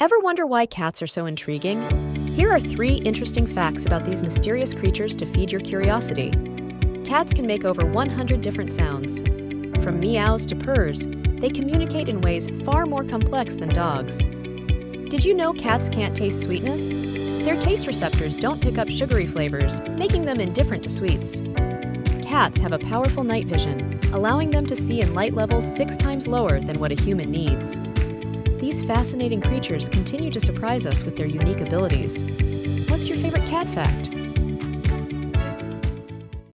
Ever wonder why cats are so intriguing? Here are 3 interesting facts about these mysterious creatures to feed your curiosity. Cats can make over 100 different sounds. From meows to purrs, they communicate in ways far more complex than dogs. Did you know cats can't taste sweetness? Their taste receptors don't pick up sugary flavors, making them indifferent to sweets. Cats have a powerful night vision, allowing them to see in light levels 6 times lower than what a human needs. These fascinating creatures continue to surprise us with their unique abilities. What's your favorite cat fact?